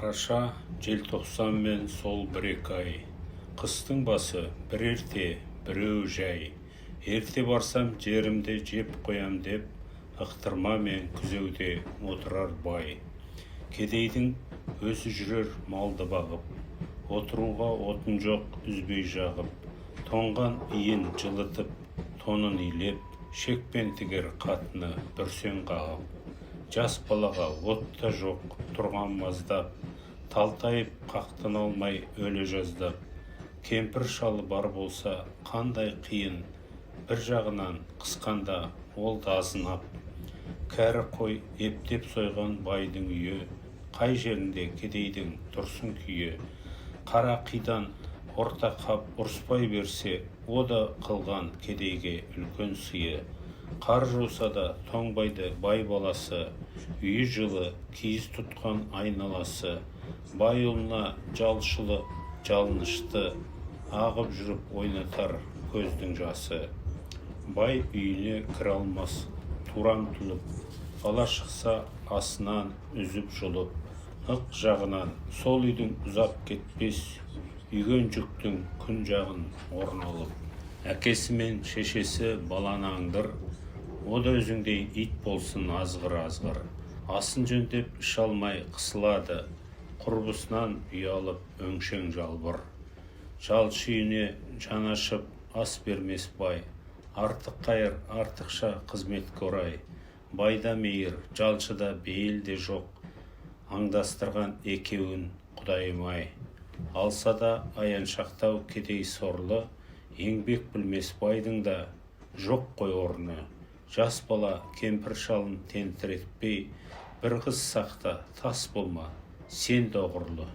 Қараша, желтоқсан мен сол бір-екі ай. Қыстың басы бір ерте, біреу жай. Ерте барсам жерімді жеп қоям деп, ықтырма мен күзеуде отырар бай. Кедейдің өзі жүрер малды бағып, отыруға отын жоқ үзбей жағып, тоңған иін жылытып, тонын илеп, шекпен тігер қатыны бүрсең қағып. Жас балаға от та жоқ тұрған маздап, талтайып қақтан алмай өлі жаздап. Кемпір шалы бар болса қандай қиын, бір жағынан қысқанда ол да азынап. Кәрі қой ептеп сойған байдың үйі, қай жерінде кедейдің тұрсын күйі. Қара қидан орта қап ұрыспай берсе, о да қылған кедейге үлкен сыйы. Қар жуса да тоңбайды бай баласы, үйі жылы киіз тұтқан айналасы. Бай ұлына жалшылы жалынышты, ағып жүріп ойнатар көздің жасы. Бай үйіне кіре алмас туран тұлып, бала шықса асынан үзіп жұлып. Ық жағынан сол үйдің ұзап кетпес, үйген жүктің күн жағын орын алып. Әкесі мен шешесі баланы аңдыр, о да өзіңдей ит болсын азғыр-азғыр. Асын жөндеп іш алмай қысылады, құрбысынан ұялып өңшең жалбыр. Жалшы үйіне жан ашып ас бермес бай, артық қайыр артықша қызметке орай. Байда мейір, жалшыда бейіл де жоқ, аңдастырған екеуін құдайым-ай. Алса да аяншақтау кедей сорлы, еңбек білмес байдың да жоқ қой орны. Жас бала кемпір шалын тентіретпей, бір қыз сақта тас болма, сен де ғұрлы.